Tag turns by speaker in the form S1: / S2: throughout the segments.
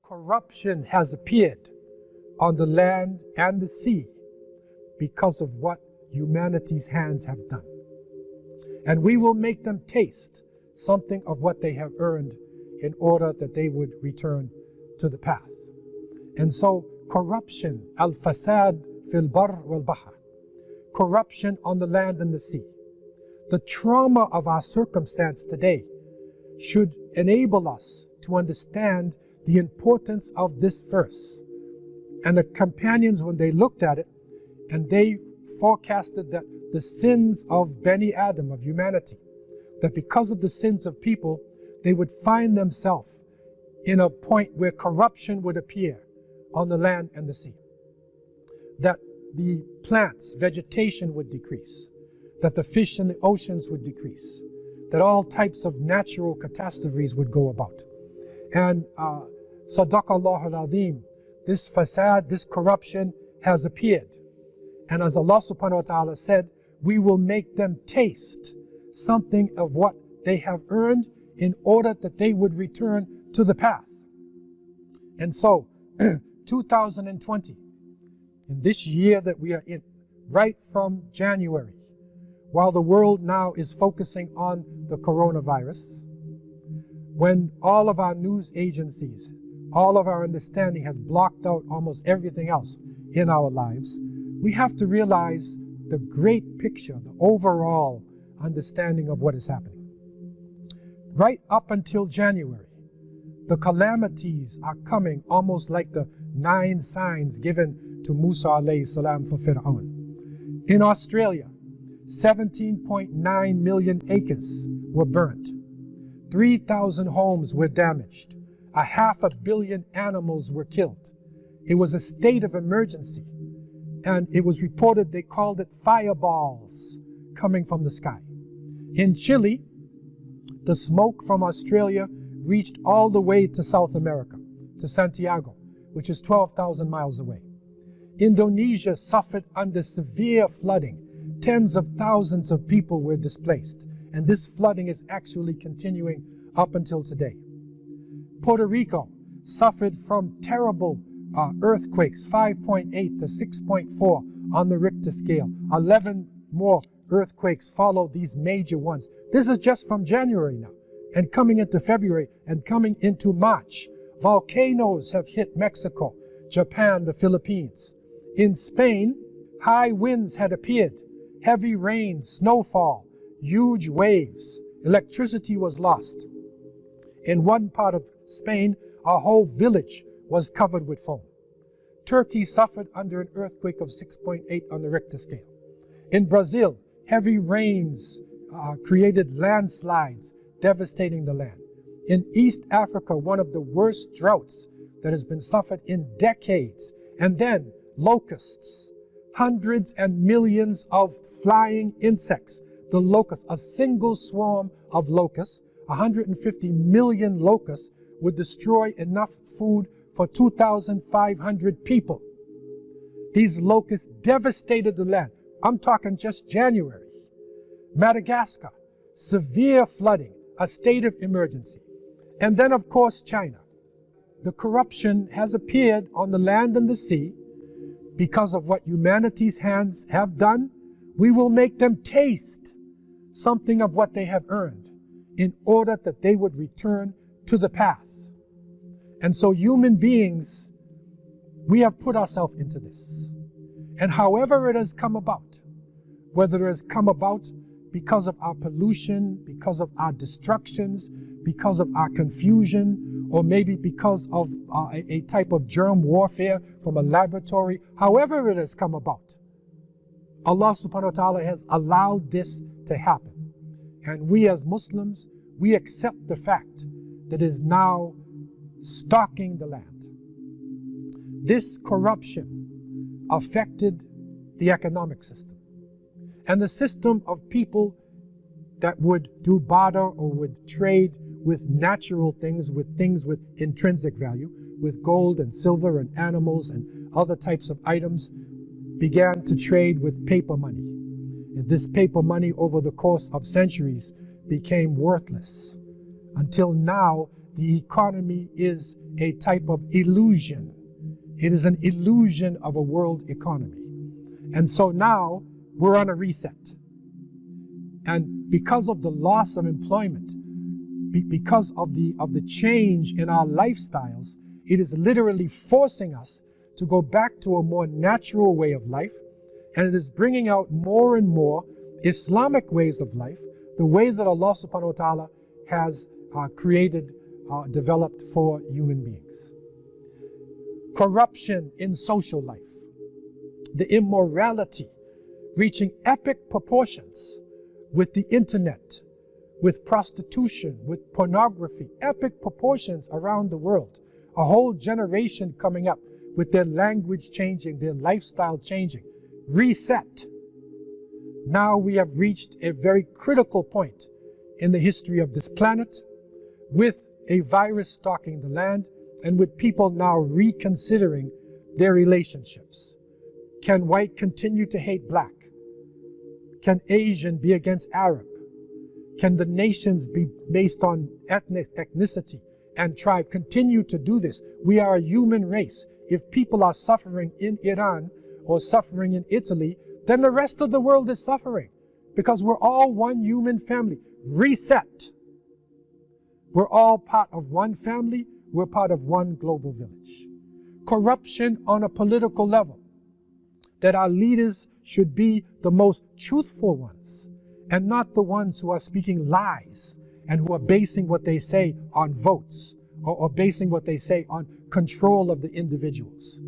S1: corruption has appeared on the land and the sea because of what humanity's hands have done. And we will make them taste something of what they have earned in order that they would return to the path. And so corruption, al-fasad fil bar wal bahr, corruption on the land and the sea. The trauma of our circumstance today should enable us to understand the importance of this verse. And the companions, when they looked at it, and they forecasted that the sins of Bani Adam, of humanity, that because of the sins of people, they would find themselves in a point where corruption would appear on the land and the sea. That the plants, vegetation would decrease, that the fish in the oceans would decrease, that all types of natural catastrophes would go about. And Sadaqallahu al-Azim, this fasad, this corruption has appeared. And as Allah subhanahu wa ta'ala said, we will make them taste something of what they have earned in order that they would return to the path. And so, 2020, in this year that we are in, right from January, while the world now is focusing on the coronavirus, when all of our news agencies, all of our understanding has blocked out almost everything else in our lives, we have to realize the great picture, the overall understanding of what is happening. Right up until January, the calamities are coming almost like the 9 signs given to Musa alayhi salam for Fir'aun. In Australia, 17.9 million acres were burnt. 3,000 homes were damaged. 500 million animals were killed. It was a state of emergency. And it was reported they called it fireballs coming from the sky. In Chile, the smoke from Australia reached all the way to South America, to Santiago, which is 12,000 miles away. Indonesia suffered under severe flooding. Tens of thousands of people were displaced. And this flooding is actually continuing up until today. Puerto Rico suffered from terrible earthquakes, 5.8 to 6.4 on the Richter scale. 11 more earthquakes followed these major ones. This is just from January now, and coming into February, and coming into March. Volcanoes have hit Mexico, Japan, the Philippines. In Spain, high winds had appeared, heavy rain, snowfall, huge waves. Electricity was lost. In one part of Spain, a whole village was covered with foam. Turkey suffered under an earthquake of 6.8 on the Richter scale. In Brazil, heavy rains created landslides, devastating the land. In East Africa, one of the worst droughts that has been suffered in decades. And then locusts, hundreds and millions of flying insects. The locusts, a single swarm of locusts, 150 million locusts, would destroy enough food for 2,500 people. These locusts devastated the land. I'm talking just January. Madagascar, severe flooding, a state of emergency. And then, of course, China. The corruption has appeared on the land and the sea because of what humanity's hands have done. We will make them taste something of what they have earned in order that they would return to the path. And so human beings, we have put ourselves into this. And however it has come about, whether it has come about because of our pollution, because of our destructions, because of our confusion, or maybe because of a type of germ warfare from a laboratory, however it has come about, Allah subhanahu wa ta'ala has allowed this to happen. And we as Muslims, we accept the fact that is now stalking the land. This corruption affected the economic system. And the system of people that would do barter or would trade with natural things with intrinsic value, with gold and silver and animals and other types of items, began to trade with paper money. And this paper money over the course of centuries became worthless, until now the economy is a type of illusion. It is an illusion of a world economy. And so now we're on a reset. And because of the loss of employment, because of the change in our lifestyles, it is literally forcing us to go back to a more natural way of life. And it is bringing out more and more Islamic ways of life, the way that Allah subhanahu wa ta'ala has created, developed for human beings. Corruption in social life, the immorality reaching epic proportions with the internet, with prostitution, with pornography, epic proportions around the world. A whole generation coming up with their language changing, their lifestyle changing. Reset. Now we have reached a very critical point in the history of this planet, with a virus stalking the land and with people now reconsidering their relationships. Can white continue to hate black? Can Asian be against Arab? Can the nations be based on ethnicity and tribe continue to do this? We are a human race. If people are suffering in Iran or suffering in Italy, then the rest of the world is suffering, because we're all one human family. Reset. We're all part of one family. We're part of one global village. Corruption on a political level, that our leaders should be the most truthful ones and not the ones who are speaking lies and who are basing what they say on votes or basing what they say on control of the individuals.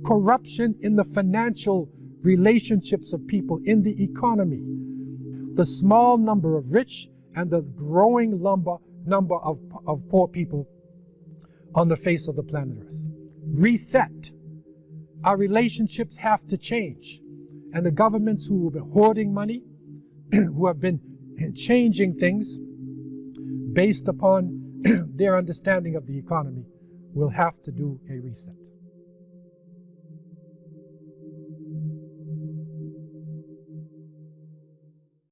S1: Corruption in the financial relationships of people, in the economy. The small number of rich and the growing number of poor people on the face of the planet Earth. Reset. Our relationships have to change. And the governments who have been hoarding money, who have been changing things based upon their understanding of the economy, will have to do a reset.